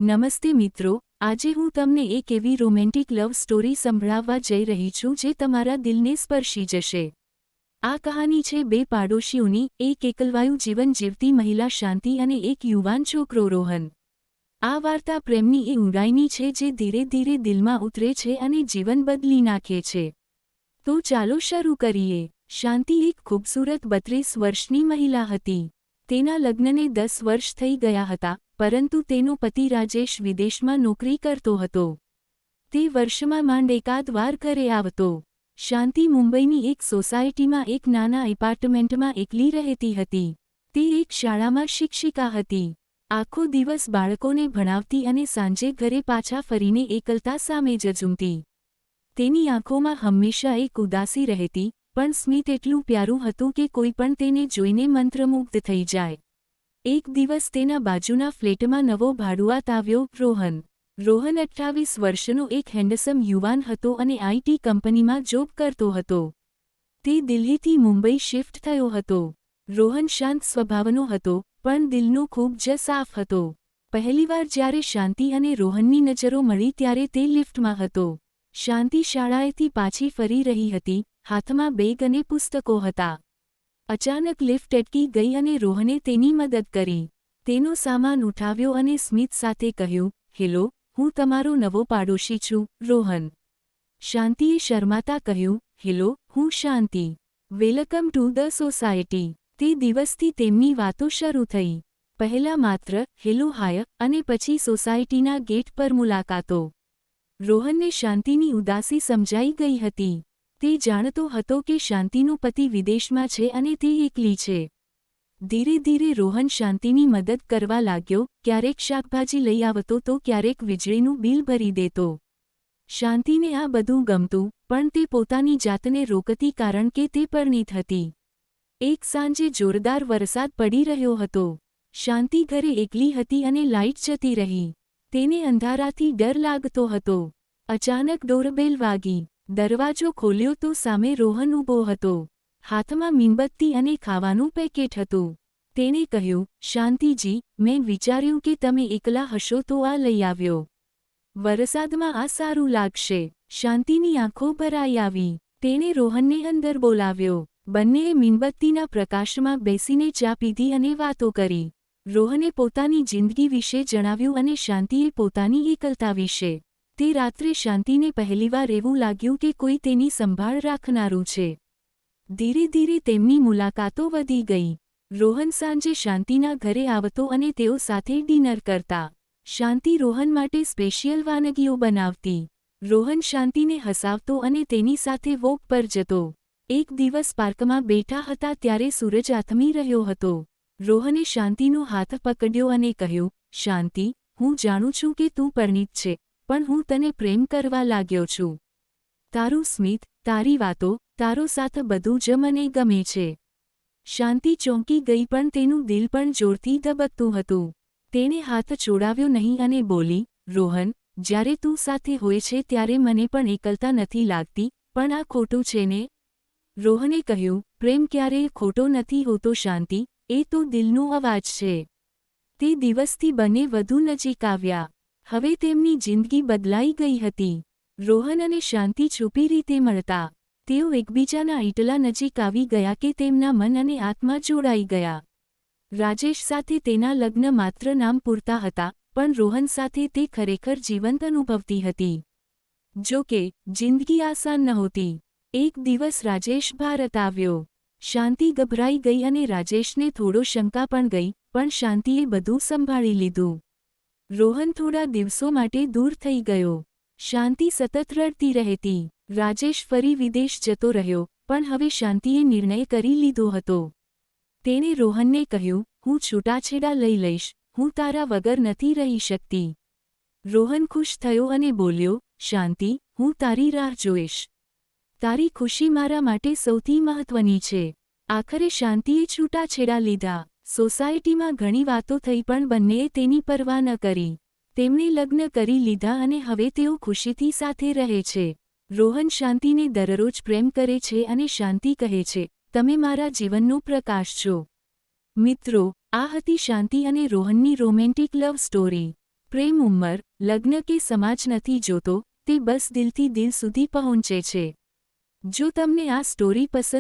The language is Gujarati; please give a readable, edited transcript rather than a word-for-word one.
નમસ્તે મિત્રો, આજે હું તમને એક એવી રોમેન્ટિક લવ સ્ટોરી સંભળાવવા જઈ રહી છું જે તમારા દિલને સ્પર્શી જશે। આ કહાની છે બે પાડોશીઓની, એક એકલવાયુ જીવન જીવતી મહિલા શાંતિ અને એક યુવાન છોકરો રોહન। આ વાર્તા પ્રેમની એ ઊંડાઈની છે જે ધીરે ધીરે દિલમાં ઉતરે છે અને જીવન બદલી નાખે છે। તો ચાલો શરૂ કરીએ। શાંતિ એક ખૂબસૂરત 32 વર્ષની મહિલા હતી। તેના લગ્નને 10 વર્ષ થઈ ગયા હતા, પરંતુ તેનો પતિ રાજેશ વિદેશમાં નોકરી કરતો હતો। તે વર્ષમાં માંડ એકાદ વાર ઘરે આવતો। શાંતિ મુંબઈની એક સોસાયટીમાં એક નાના એપાર્ટમેન્ટમાં એકલી રહેતી હતી। તે એક શાળામાં શિક્ષિકા હતી। આખો દિવસ બાળકોને ભણાવતી અને સાંજે ઘરે પાછા ફરીને એકલતા સામે ઝઝૂમતી। તેની આંખોમાં હંમેશા એક ઉદાસી રહેતી, પણ સ્મિત એટલું પ્યારું હતું કે કોઈ પણ તેને જોઈને મંત્રમુગ્ધ થઈ જાય। એક દિવસ તેના બાજુના ફ્લેટમાં નવો ભાડુઆત આવ્યો, રોહન। રોહન 28 વર્ષનો એક હેન્ડસમ યુવાન હતો અને આઈટી કંપનીમાં જોબ કરતો હતો। તે દિલ્હીથી મુંબઈ શિફ્ટ થયો હતો। રોહન શાંત સ્વભાવનો હતો, પણ દિલનો ખૂબ જ સાફ હતો। પહેલીવાર જ્યારે શાંતિ અને રોહનની નજરો મળી ત્યારે તે લિફ્ટમાં હતો। શાંતિ શાળાએથી પાછી ફરી રહી હતી, હાથમાં બેગ અને પુસ્તકો હતા। અચાનક લિફ્ટ અટકી ગઈ અને રોહને તેની મદદ કરી। તેનો સામાન ઉઠાવ્યો અને સ્મિત સાથે કહ્યું, "હેલો, હું તમારો નવો પાડોશી છું, રોહન." શાંતિએ શરમાતા કહ્યું, "હેલો, હું Shanti. Welcome to the society." તે દિવસથી તેમની વાતો શરૂ થઈ। પહેલા માત્ર "હેલો હાય" અને પછી સોસાયટીના ગેટ પર મુલાકાતો। રોહનને શાંતિની ઉદાસી સમજાઈ ગઈ હતી। તે જાણતો હતો કે શાંતિનો પતિ વિદેશમાં છે અને તે એકલી છે। ધીરે ધીરે રોહન શાંતિની મદદ કરવા લાગ્યો, ક્યારેક શાકભાજી લઈ આવતો તો ક્યારેક વીજળીનું બિલ ભરી દેતો। શાંતિને આ બધું ગમતું, પણ તે પોતાની જાતને રોકતી કારણ કે તે પરણિત હતી। એક સાંજે જોરદાર વરસાદ પડી રહ્યો હતો। શાંતિ ઘરે એકલી હતી અને લાઇટ જતી રહી। તેને અંધારાથી ડર લાગતો હતો। અચાનક ડોરબેલ વાગી। દરવાજો ખોલ્યો તો સામે રોહન ઊભો હતો। હાથમાં મીણબત્તી અને ખાવાનું પેકેટ હતું। તેણે કહ્યું, "શાંતિજી, મેં વિચાર્યું કે તમે એકલા હશો તો આ લઈ આવ્યો। વરસાદમાં આ સારું લાગશે." શાંતિની આંખો ભરાઈ આવી। તેણે રોહનને અંદર બોલાવ્યો। બંનેએ મીણબત્તીના પ્રકાશમાં બેસીને ચા પીધી અને વાતો કરી। રોહને પોતાની જિંદગી વિશે જણાવ્યું અને શાંતિએ પોતાની એકલતા વિશે। તે રાત્રે શાંતિને પહેલીવાર એવું લાગ્યું કે કોઈ તેની સંભાળ રાખનારું છે। ધીરે ધીરે તેમની મુલાકાતો વધી ગઈ। રોહન સાંજે શાંતિના ઘરે આવતો અને તેઓ સાથે ડિનર કરતા। શાંતિ રોહન માટે સ્પેશિયલ વાનગીઓ બનાવતી। રોહન શાંતિને હસાવતો અને તેની સાથે વોક પર જતો। એક દિવસ પાર્કમાં બેઠા હતા ત્યારે સૂરજ આથમી રહ્યો હતો। રોહને શાંતિનો હાથ પકડ્યો અને કહ્યું, "શાંતિ, હું જાણું છું કે તું પરણિત છે, પણ હું તને પ્રેમ કરવા લાગ્યો છું। તારું સ્મિત, તારી વાતો, તારો સાથ બધું જ મને ગમે છે." શાંતિ ચોંકી ગઈ પણ તેનું દિલ પણ જોરથી ધબકતું હતું। તેણે હાથ છોડાવ્યો નહીં અને બોલી, "રોહન, જ્યારે તું સાથે હોય છે ત્યારે મને પણ એકલતા નથી લાગતી, પણ આ ખોટું છે ને?" રોહને કહ્યું, "પ્રેમ ક્યારેય ખોટો નથી હોતો શાંતિ, એ તો દિલનો અવાજ છે." તે દિવસથી બંને વધુ નજીક આવ્યા। હવે તેમની જિંદગી બદલાઈ ગઈ હતી। રોહન અને શાંતિ છુપી રીતે મળતા। તેઓ એકબીજાના એટલા નજીક આવી ગયા કે તેમના મન અને આત્મા જોડાઈ ગયા। રાજેશ સાથે તેના લગ્ન માત્ર નામ પૂરતા હતા, પણ રોહન સાથે તે ખરેખર જીવંત અનુભવતી હતી। જો કે, જિંદગી આસાન નહોતી। એક દિવસ રાજેશ ભારત આવ્યો। શાંતિ ગભરાઈ ગઈ અને રાજેશને થોડો શંકા પણ ગઈ, પણ શાંતિએ બધું સંભાળી લીધું। રોહન થોડા દિવસો માટે દૂર થઈ ગયો। શાંતિ સતત રડતી રહેતી। રાજેશ ફરી વિદેશ જતો રહ્યો, પણ હવે શાંતિએ નિર્ણય કરી લીધો હતો। તેણે રોહનને કહ્યું, "હું છૂટાછેડા લઈ લઈશ, હું તારા વગર નથી રહી શકતી." રોહન ખુશ થયો અને બોલ્યો, "શાંતિ, હું તારી રાહ જોઈશ. તારી ખુશી મારા માટે સૌથી મહત્વની છે." આખરે શાંતિએ છૂટાછેડા લીધા। સોસાયટીમાં ઘણી વાતો થઈ પણ બંનેએ તેની પરવા ન કરી। તેમણે લગ્ન કરી લીધા અને હવે તેઓ ખુશીથી સાથે રહે છે। રોહન શાંતિને દરરોજ પ્રેમ કરે છે અને શાંતિ કહે છે, "તમે મારા જીવનનો પ્રકાશ છો." મિત્રો, આ હતી શાંતિ અને રોહનની રોમેન્ટિક લવ સ્ટોરી। પ્રેમ ઉંમર, લગ્ન કે સમાજ નથી જોતો, તે બસ દિલથી દિલ સુધી પહોંચે છે. જો તમને આ સ્ટોરી પસંદ